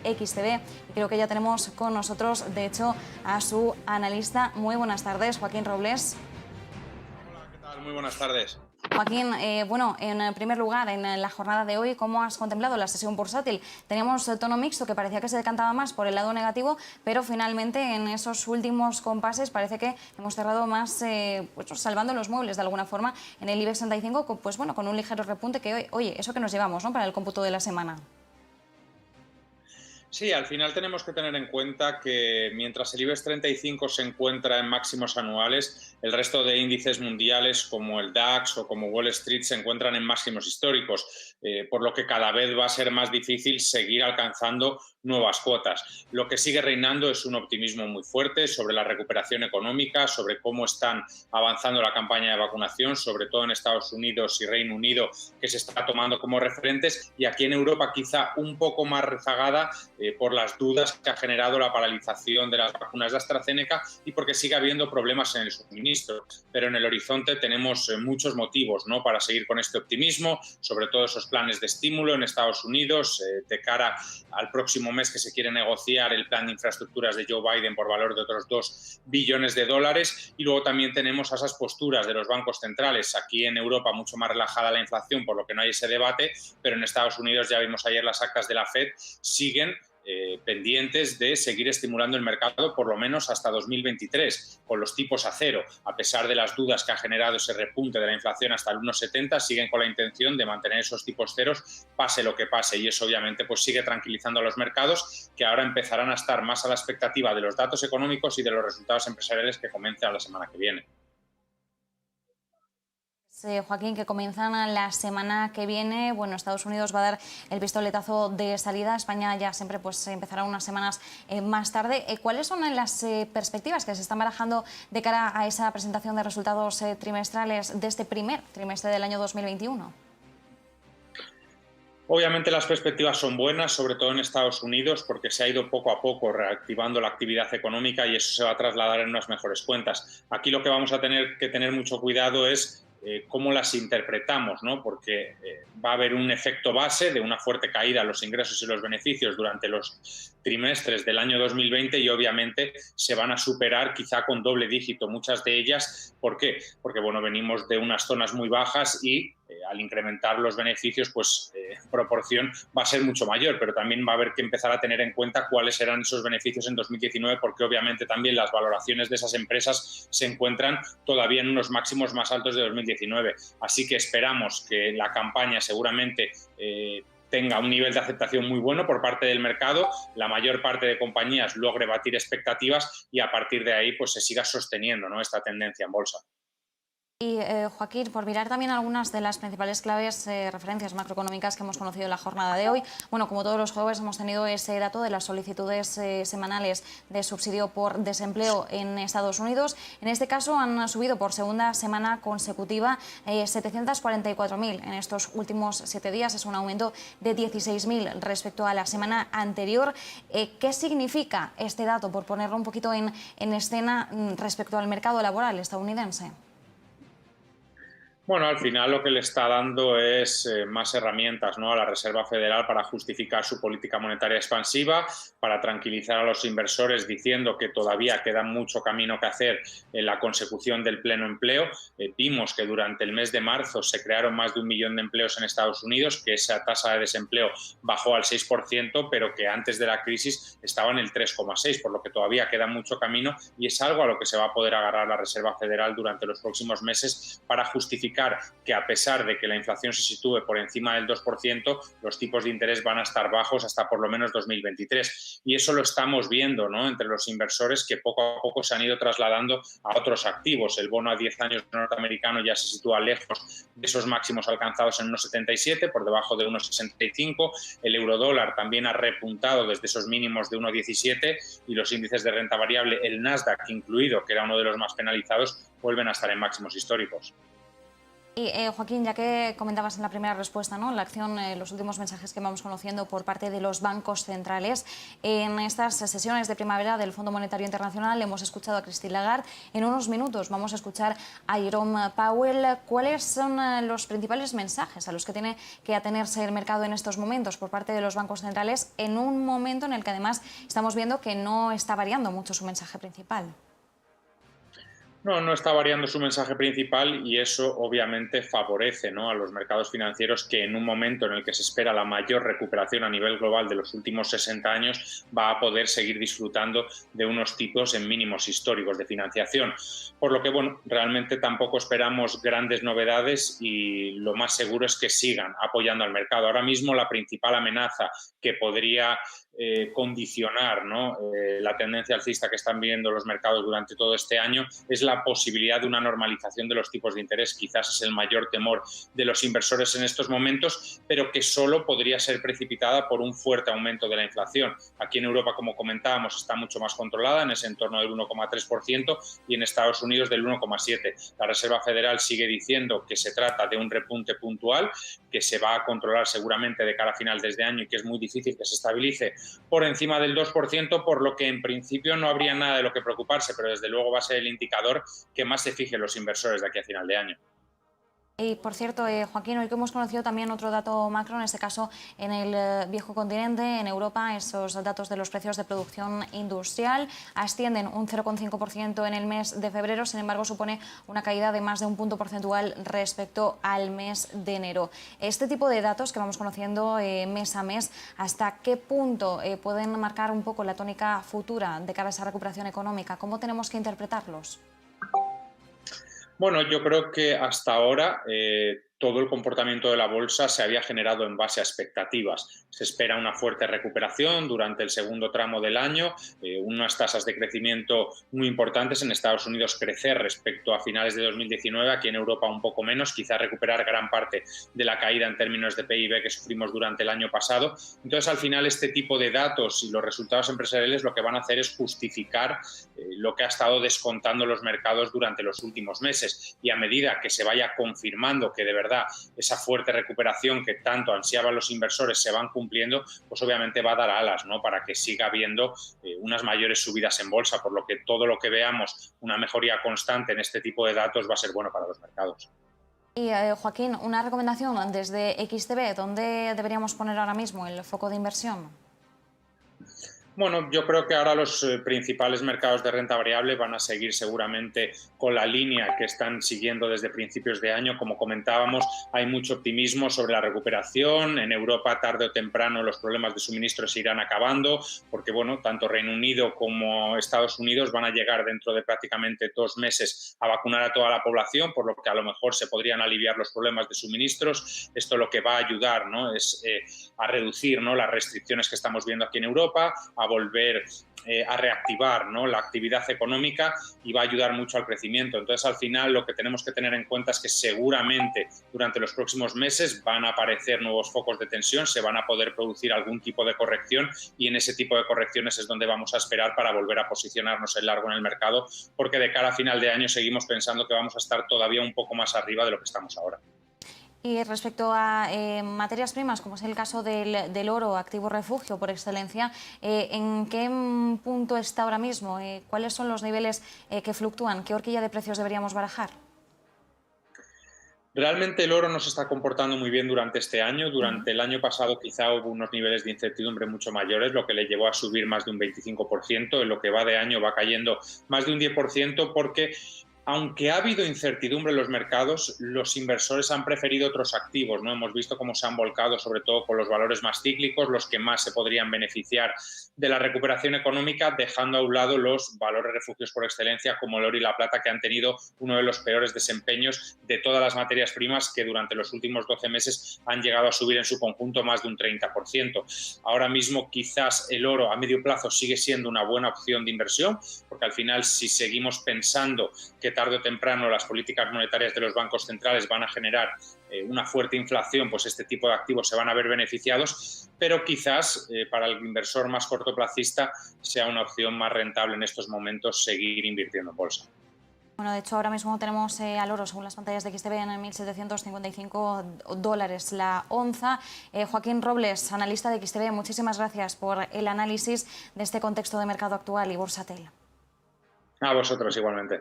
XTB. Y creo que ya tenemos con nosotros, de hecho, a su analista. Muy buenas tardes, Joaquín Robles. Hola, ¿qué tal? Muy buenas tardes. Joaquín, bueno, en primer lugar, en la jornada de hoy, ¿cómo has contemplado la sesión bursátil? Teníamos tono mixto que parecía que se decantaba más por el lado negativo, pero finalmente en esos últimos compases parece que hemos cerrado más pues, salvando los muebles de alguna forma en el IBEX 35, pues bueno, con un ligero repunte que, oye, eso que nos llevamos, ¿no?, para el cómputo de la semana. Sí, al final tenemos que tener en cuenta que mientras el IBEX 35 se encuentra en máximos anuales, el resto de índices mundiales como el DAX o como Wall Street se encuentran en máximos históricos, por lo que cada vez va a ser más difícil seguir alcanzando nuevas cotas. Lo que sigue reinando es un optimismo muy fuerte sobre la recuperación económica, sobre cómo están avanzando la campaña de vacunación, sobre todo en Estados Unidos y Reino Unido, que se está tomando como referentes, y aquí en Europa quizá un poco más rezagada por las dudas que ha generado la paralización de las vacunas de AstraZeneca y porque sigue habiendo problemas en el suministro. Pero en el horizonte tenemos muchos motivos, ¿no?, para seguir con este optimismo, sobre todo esos planes de estímulo en Estados Unidos, de cara al próximo mes que se quiere negociar el plan de infraestructuras de Joe Biden por valor de otros 2 billones de dólares. Y luego también tenemos esas posturas de los bancos centrales. Aquí en Europa mucho más relajada la inflación, por lo que no hay ese debate, pero en Estados Unidos, ya vimos ayer las actas de la Fed, siguen pendientes de seguir estimulando el mercado por lo menos hasta 2023, con los tipos a cero. A pesar de las dudas que ha generado ese repunte de la inflación hasta el 1,70, siguen con la intención de mantener esos tipos ceros, pase lo que pase, y eso obviamente pues sigue tranquilizando a los mercados, que ahora empezarán a estar más a la expectativa de los datos económicos y de los resultados empresariales que comienzan la semana que viene. Joaquín, que comienzan la semana que viene. Bueno, Estados Unidos va a dar el pistoletazo de salida. España ya siempre pues empezará unas semanas más tarde. ¿Cuáles son las perspectivas que se están barajando de cara a esa presentación de resultados trimestrales de este primer trimestre del año 2021? Obviamente las perspectivas son buenas, sobre todo en Estados Unidos, porque se ha ido poco a poco reactivando la actividad económica y eso se va a trasladar en unas mejores cuentas. Aquí lo que vamos a tener que tener mucho cuidado es cómo las interpretamos, ¿no?, porque va a haber un efecto base de una fuerte caída en los ingresos y los beneficios durante los trimestres del año 2020 y obviamente se van a superar quizá con doble dígito muchas de ellas. ¿Por qué? Porque bueno, venimos de unas zonas muy bajas y al incrementar los beneficios, pues proporción va a ser mucho mayor, pero también va a haber que empezar a tener en cuenta cuáles serán esos beneficios en 2019, porque obviamente también las valoraciones de esas empresas se encuentran todavía en unos máximos más altos de 2019. Así que esperamos que la campaña seguramente tenga un nivel de aceptación muy bueno por parte del mercado, la mayor parte de compañías logre batir expectativas y a partir de ahí pues se siga sosteniendo, ¿no?, esta tendencia en bolsa. Y Joaquín, por mirar también algunas de las principales claves, referencias macroeconómicas que hemos conocido en la jornada de hoy. Bueno, como todos los jueves hemos tenido ese dato de las solicitudes semanales de subsidio por desempleo en Estados Unidos. En este caso han subido por segunda semana consecutiva 744.000 en estos últimos 7 días. Es un aumento de 16.000 respecto a la semana anterior. ¿Qué significa este dato, por ponerlo un poquito en escena, respecto al mercado laboral estadounidense? Bueno, al final lo que le está dando es más herramientas, ¿no?, a la Reserva Federal para justificar su política monetaria expansiva, para tranquilizar a los inversores diciendo que todavía queda mucho camino que hacer en la consecución del pleno empleo. Vimos que durante el mes de marzo se crearon más de 1 millón de empleos en Estados Unidos, que esa tasa de desempleo bajó al 6%, pero que antes de la crisis estaba en el 3,6%, por lo que todavía queda mucho camino y es algo a lo que se va a poder agarrar la Reserva Federal durante los próximos meses para justificar que a pesar de que la inflación se sitúe por encima del 2%, los tipos de interés van a estar bajos hasta por lo menos 2023. Y eso lo estamos viendo, ¿no?, entre los inversores, que poco a poco se han ido trasladando a otros activos. El bono a 10 años norteamericano ya se sitúa lejos de esos máximos alcanzados en 1,77, por debajo de 1,65. El eurodólar también ha repuntado desde esos mínimos de 1,17 y los índices de renta variable, el Nasdaq incluido, que era uno de los más penalizados, vuelven a estar en máximos históricos. Y Joaquín, ya que comentabas en la primera respuesta, ¿no?, la acción, los últimos mensajes que vamos conociendo por parte de los bancos centrales, en estas sesiones de primavera del Fondo Monetario Internacional hemos escuchado a Christine Lagarde. En unos minutos vamos a escuchar a Jerome Powell. ¿Cuáles son los principales mensajes a los que tiene que atenerse el mercado en estos momentos por parte de los bancos centrales, en un momento en el que además estamos viendo que no está variando mucho su mensaje principal? No, no está variando su mensaje principal y eso obviamente favorece, ¿no?, a los mercados financieros, que en un momento en el que se espera la mayor recuperación a nivel global de los últimos 60 años va a poder seguir disfrutando de unos tipos en mínimos históricos de financiación. Por lo que, bueno, realmente tampoco esperamos grandes novedades y lo más seguro es que sigan apoyando al mercado. Ahora mismo la principal amenaza que podría condicionar, ¿no?, la tendencia alcista que están viendo los mercados durante todo este año es la posibilidad de una normalización de los tipos de interés. Quizás es el mayor temor de los inversores en estos momentos, pero que solo podría ser precipitada por un fuerte aumento de la inflación. Aquí en Europa, como comentábamos, está mucho más controlada, en ese entorno del 1,3%, y en Estados Unidos del 1,7%. La Reserva Federal sigue diciendo que se trata de un repunte puntual, que se va a controlar seguramente de cara a final de este año y que es muy difícil que se estabilice por encima del 2%, por lo que en principio no habría nada de lo que preocuparse, pero desde luego va a ser el indicador que más se fijen los inversores de aquí a final de año. Y por cierto, Joaquín, hoy que hemos conocido también otro dato macro, en este caso en el viejo continente, en Europa, esos datos de los precios de producción industrial ascienden un 0,5% en el mes de febrero, sin embargo supone una caída de más de un punto porcentual respecto al mes de enero. Este tipo de datos que vamos conociendo mes a mes, ¿hasta qué punto pueden marcar un poco la tónica futura de cara a esa recuperación económica? ¿Cómo tenemos que interpretarlos? Bueno, yo creo que hasta ahora todo el comportamiento de la bolsa se había generado en base a expectativas. Se espera una fuerte recuperación durante el segundo tramo del año, unas tasas de crecimiento muy importantes. En Estados Unidos crecer respecto a finales de 2019, aquí en Europa un poco menos, quizá recuperar gran parte de la caída en términos de PIB que sufrimos durante el año pasado. Entonces, al final, este tipo de datos y los resultados empresariales lo que van a hacer es justificar lo que ha estado descontando los mercados durante los últimos meses, y a medida que se vaya confirmando que de verdad esa fuerte recuperación que tanto ansiaban los inversores se van cumpliendo, pues obviamente va a dar alas, ¿no?, para que siga habiendo unas mayores subidas en bolsa, por lo que todo lo que veamos, una mejoría constante en este tipo de datos, va a ser bueno para los mercados. Y Joaquín, una recomendación desde XTB, ¿dónde deberíamos poner ahora mismo el foco de inversión? Bueno, yo creo que ahora los principales mercados de renta variable van a seguir seguramente con la línea que están siguiendo desde principios de año. Como comentábamos, hay mucho optimismo sobre la recuperación. En Europa, tarde o temprano, los problemas de suministro se irán acabando, porque bueno, tanto Reino Unido como Estados Unidos van a llegar dentro de prácticamente 2 meses a vacunar a toda la población, por lo que a lo mejor se podrían aliviar los problemas de suministros. Esto lo que va a ayudar, ¿no?, es a reducir, ¿no?, las restricciones que estamos viendo aquí en Europa, a volver a reactivar, ¿no?, la actividad económica, y va a ayudar mucho al crecimiento. Entonces, al final, lo que tenemos que tener en cuenta es que seguramente durante los próximos meses van a aparecer nuevos focos de tensión, se van a poder producir algún tipo de corrección, y en ese tipo de correcciones es donde vamos a esperar para volver a posicionarnos en largo en el mercado, porque de cara a final de año seguimos pensando que vamos a estar todavía un poco más arriba de lo que estamos ahora. Y respecto a materias primas, como es el caso del oro, activo refugio por excelencia, ¿en qué punto está ahora mismo? ¿Cuáles son los niveles que fluctúan? ¿Qué horquilla de precios deberíamos barajar? Realmente el oro no se está comportando muy bien durante este año. Durante el año pasado quizá hubo unos niveles de incertidumbre mucho mayores, lo que le llevó a subir más de un 25%. En lo que va de año va cayendo más de un 10%, porque aunque ha habido incertidumbre en los mercados, los inversores han preferido otros activos, ¿no? Hemos visto cómo se han volcado sobre todo con los valores más cíclicos, los que más se podrían beneficiar de la recuperación económica, dejando a un lado los valores refugios por excelencia como el oro y la plata, que han tenido uno de los peores desempeños de todas las materias primas, que durante los últimos 12 meses han llegado a subir en su conjunto más de un 30%. Ahora mismo quizás el oro a medio plazo sigue siendo una buena opción de inversión, porque al final, si seguimos pensando que tarde o temprano las políticas monetarias de los bancos centrales van a generar una fuerte inflación, pues este tipo de activos se van a ver beneficiados, pero quizás para el inversor más cortoplacista sea una opción más rentable en estos momentos seguir invirtiendo en bolsa. Bueno, de hecho, ahora mismo tenemos al oro, según las pantallas de XTV, en $1.755 la onza. Joaquín Robles, analista de XTV, muchísimas gracias por el análisis de este contexto de mercado actual y bursátil. A vosotros igualmente.